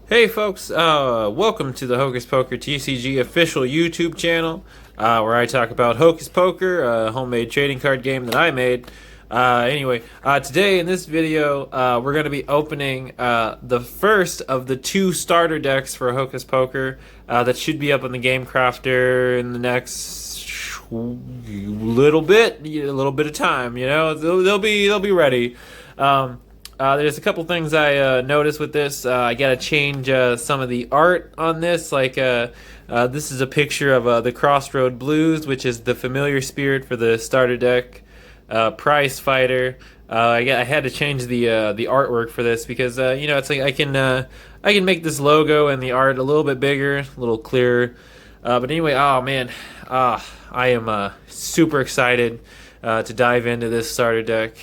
Hey folks, welcome to the Hokus Poker TCG official YouTube channel, where I talk about Hokus Poker, a homemade trading card game that I made. Today in this video, we're going to be opening the first of the two starter decks for Hokus Poker that should be up on the Game Crafter in the next little bit of time. You know, they'll be ready. There's a couple things I noticed with this. I gotta change some of the art on this. This is a picture of the Crossroad Blues, which is the familiar spirit for the starter deck. Prize Fighter. I had to change the artwork for this because it's like I can make this logo and the art a little bit bigger, a little clearer. But anyway, oh man, I am super excited to dive into this starter deck.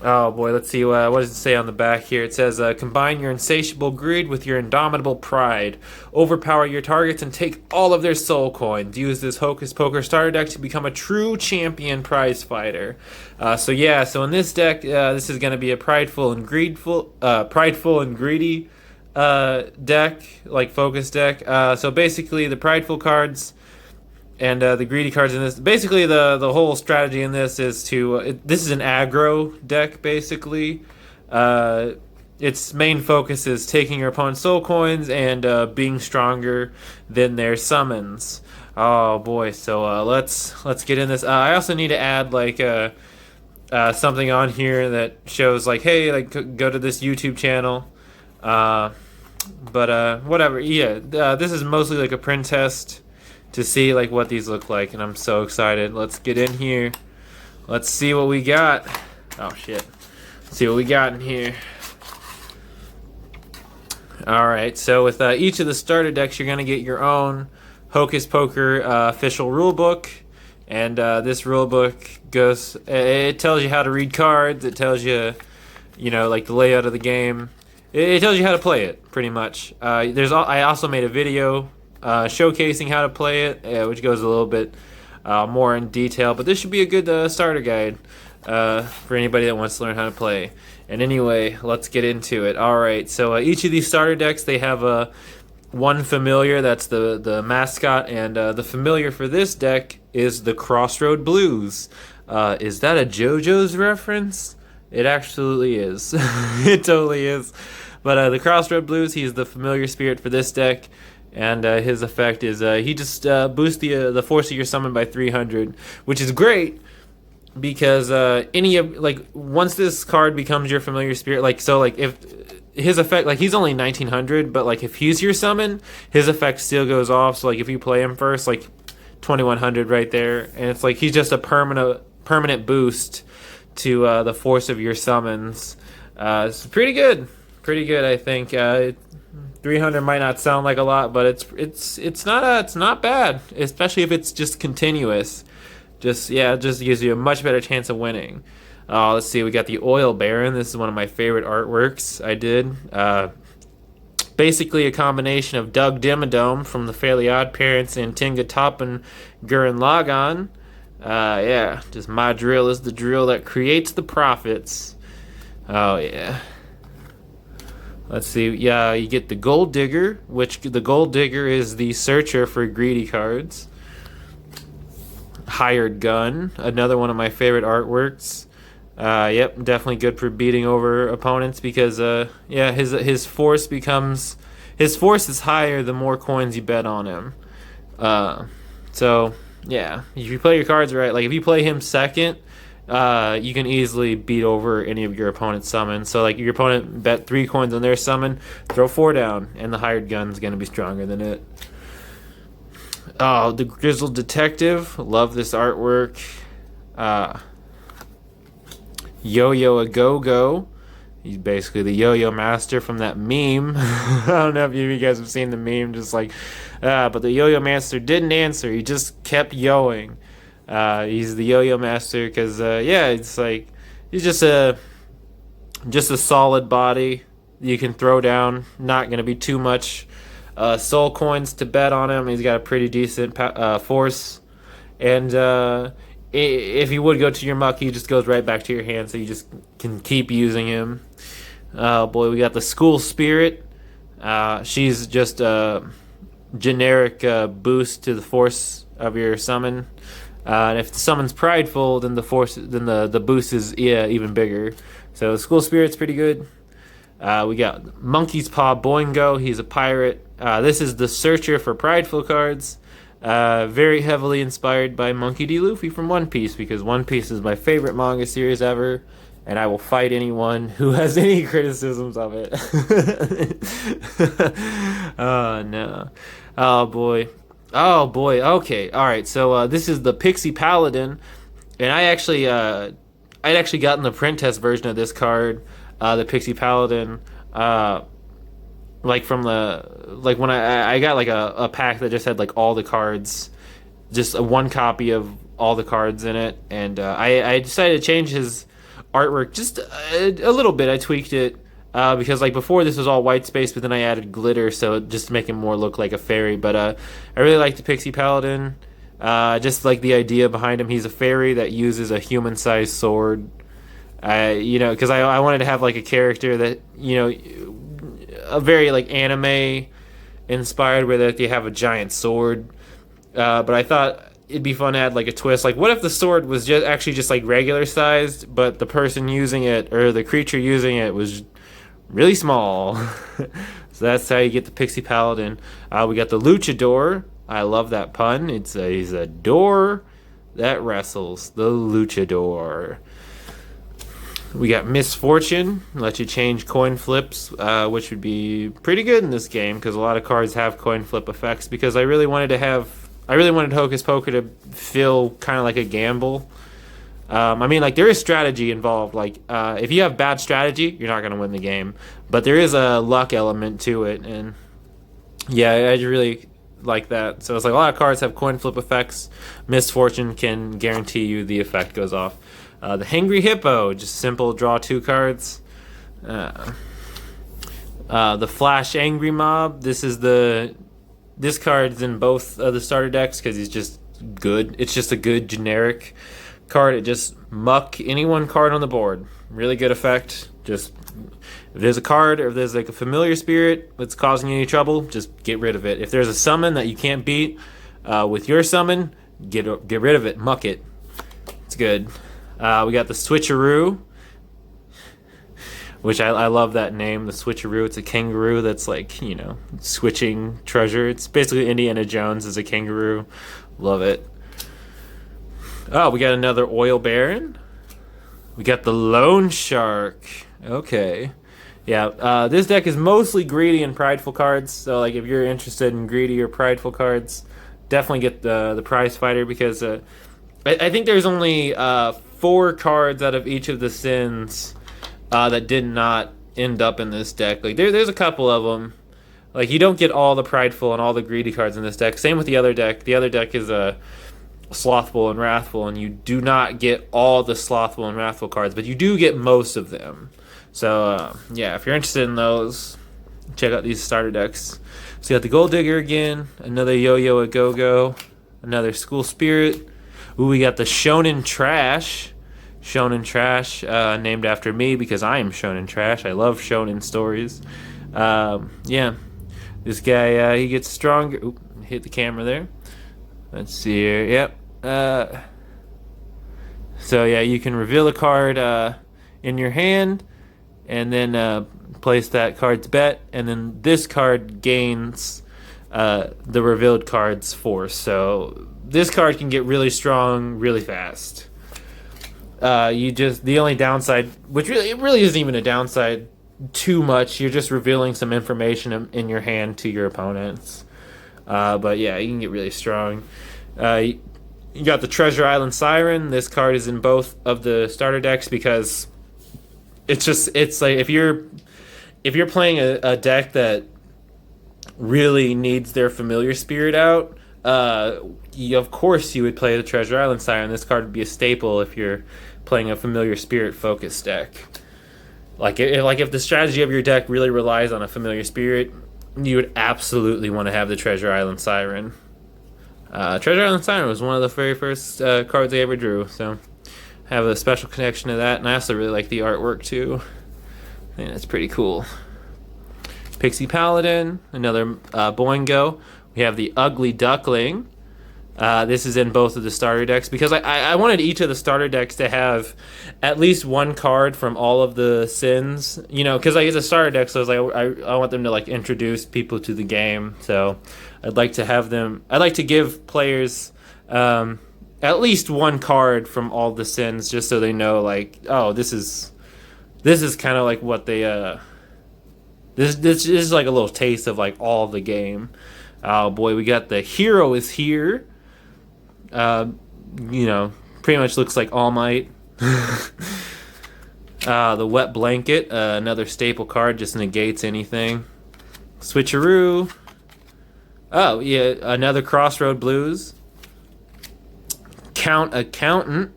Oh boy, let's see, what does it say on the back here? It says, combine your insatiable greed with your indomitable pride. Overpower your targets and take all of their soul coins. Use this Hokus Poker starter deck to become a true champion prize fighter. So in this deck, this is going to be a prideful and greedy deck, like focus deck. So basically the prideful cards and the greedy cards in this, basically the whole strategy in this is to this is an aggro deck basically. Its main focus is taking your opponent's soul coins and being stronger than their summons. Oh boy, so let's get in this. I also need to add something on here that shows hey, go to this YouTube channel. Whatever. This is mostly like a print test to see what these look like, and I'm so excited. Let's get in here. Let's see what we got. Oh shit. Let's see what we got in here. Alright, so with each of the starter decks, you're going to get your own Hokus Poker official rulebook. And this rulebook it tells you how to read cards. It tells you, the layout of the game. It tells you how to play it, pretty much. I also made a video showcasing how to play it, which goes a little bit more in detail, but this should be a good starter guide for anybody that wants to learn how to play. And anyway, let's get into it. Alright, so each of these starter decks, they have one familiar, that's the mascot, and the familiar for this deck is the Crossroad Blues. Is that a JoJo's reference? It absolutely is. It totally is. But the Crossroad Blues, he's the familiar spirit for this deck. And his effect is he just boosts the force of your summon by 300, which is great because once this card becomes your familiar spirit, if his effect, he's only 1900, but if he's your summon, his effect still goes off. So if you play him first, 2100 right there, and it's he's just a permanent boost to the force of your summons. It's pretty good, I think. 300 might not sound like a lot, but it's not bad, especially if it's just continuous. It just gives you a much better chance of winning. Let's see, we got the Oil Baron. This is one of my favorite artworks I did. Basically a combination of Doug Dimmadome from the Fairly Odd Parents and Tinga Toppin Gurren Lagann. Just my drill is the drill that creates the profits. Oh yeah. Let's see, you get the Gold Digger, which the Gold Digger is the searcher for greedy cards. Hired Gun, another one of my favorite artworks. Definitely good for beating over opponents because his force is higher the more coins you bet on him. If you play your cards right, if you play him second, you can easily beat over any of your opponent's summons. So your opponent bet 3 coins on their summon, throw 4 down, and the Hired Gun's gonna be stronger than it. Oh, the Grizzled Detective, love this artwork. Yo-Yo A Go-Go, he's basically the Yo-Yo Master from that meme. I don't know if you guys have seen the meme, but the Yo-Yo Master didn't answer, he just kept yoing. He's the Yo-Yo Master because he's just a solid body you can throw down. Not gonna be too much soul coins to bet on him. He's got a pretty decent force, and if he would go to your muck, he just goes right back to your hand, so you just can keep using him. Oh boy, we got the School Spirit. She's just a generic boost to the force of your summon. And if the summon's prideful, then the boost is even bigger. So School Spirit's pretty good. We got Monkey's Paw Boingo. He's a pirate. This is the searcher for prideful cards. Very heavily inspired by Monkey D. Luffy from One Piece, because One Piece is my favorite manga series ever, and I will fight anyone who has any criticisms of it. Oh, no. Oh, boy. Oh, boy. Okay. All right. So this is the Pixie Paladin, and I'd actually gotten the print test version of this card, the Pixie Paladin, like from when I got like a pack that just had like all the cards, just one copy of all the cards in it, and I decided to change his artwork just a little bit. I tweaked it because like before this was all white space, but then I added glitter, so just to make him more look like a fairy. But I really like the Pixie Paladin. Just like the idea behind him. He's a fairy that uses a human-sized sword. Because I wanted to have like a character that, a very like anime inspired, where they have a giant sword. But I thought it'd be fun to add like a twist. Like, what if the sword was just like regular sized, but the person using it or the creature using it was really small? So that's how you get the Pixie Paladin. We got the Luchador. I love that pun. He's a door that wrestles. The Luchador. We got Misfortune, let you change coin flips, which would be pretty good in this game because a lot of cards have coin flip effects. Because I really wanted Hokus Poker to feel kind of like a gamble. There is strategy involved. Like, if you have bad strategy, you're not going to win the game. But there is a luck element to it, and yeah, I really like that. So it's like a lot of cards have coin flip effects. Misfortune can guarantee you the effect goes off. The Hangry Hippo, just simple, draw 2 cards. The Flash Angry Mob, this card's in both of the starter decks because he's just good. It's just a good generic card. It just muck any one card on the board. Really good effect. Just if there's a card or if there's like a familiar spirit that's causing you any trouble, just get rid of it. If there's a summon that you can't beat with your summon, get rid of it. Muck it. It's good. We got the Switcheroo, which I love that name, the Switcheroo. It's a kangaroo that's like, switching treasure. It's basically Indiana Jones as a kangaroo. Love it. Oh, we got another Oil Baron. We got the Loan Shark. Okay. Yeah, this deck is mostly greedy and prideful cards. So, like, if you're interested in greedy or prideful cards, definitely get the Prize Fighter because I think there's only 4 cards out of each of the sins that did not end up in this deck. Like there's a couple of them. Like you don't get all the prideful and all the greedy cards in this deck. Same with the other deck. The other deck is slothful and wrathful, and you do not get all the slothful and wrathful cards, but you do get most of them. So yeah, if you're interested in those, check out these starter decks. So you got the Gold Digger again, another Yo-Yo a Go-Go, another School Spirit. Ooh, we got the Shonen Trash. Shonen Trash, named after me because I am Shonen Trash. I love Shonen stories. Yeah, this guy, he gets stronger. Oop, hit the camera there. Let's see here. Yep. So yeah, you can reveal a card in your hand, and then place that card's bet, and then this card gains the revealed card's force. So this card can get really strong really fast. The only downside, which it really isn't even a downside too much, you're just revealing some information in your hand to your opponents. But yeah, you can get really strong. You got the Treasure Island Siren. This card is in both of the starter decks because it's like if you're playing a deck that really needs their familiar spirit out, of course you would play the Treasure Island Siren. This card would be a staple if you're playing a familiar spirit focused deck. Like if the strategy of your deck really relies on a familiar spirit, you would absolutely want to have the Treasure Island Siren. Treasure Island Siren was one of the very first cards I ever drew, so I have a special connection to that, and I also really like the artwork too. I think that's pretty cool. Pixie Paladin, another Boingo. We have the Ugly Duckling. This is in both of the starter decks because I wanted each of the starter decks to have at least one card from all of the sins, you know, because like it's a starter deck, so I was like I want them to like introduce people to the game. So I'd like to give players at least one card from all the sins, just so they know like, oh, this is kind of like what they this is like a little taste of like all the game. Oh boy, we got the Hero is Here. You know, pretty much looks like All Might. The Wet Blanket, another staple card, just negates anything. Switcheroo. Oh, yeah, another Crossroad Blues. Accountant.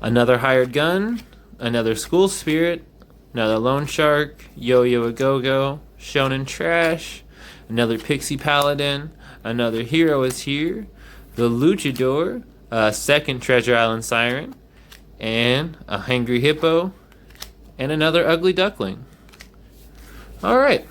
Another Hired Gun. Another School Spirit. Another Loan Shark. Yo-Yo A Go-Go. Shonen Trash. Another Pixie Paladin. Another Hero is Here. The Luchador. Second Treasure Island Siren. And a Hangry Hippo. And another Ugly Duckling. Alright.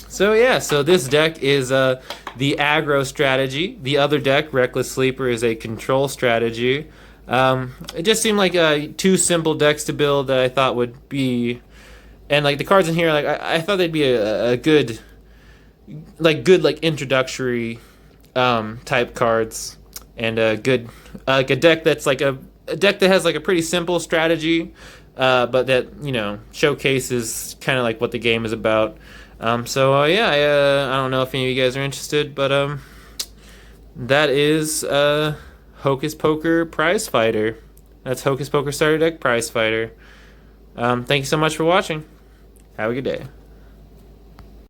So yeah, so this deck is the aggro strategy. The other deck, Reckless Sleeper, is a control strategy. It just seemed like two simple decks to build that I thought would be... And like the cards in here, like I thought they'd be a good introductory type cards, and a good like a deck that's like a deck that has like a pretty simple strategy, but that, you know, showcases kind of like what the game is about. So yeah, I don't know if any of you guys are interested, but that is Hokus Poker Prize Fighter. That's Hokus Poker Starter Deck Prize Fighter. Thank you so much for watching. Have a good day.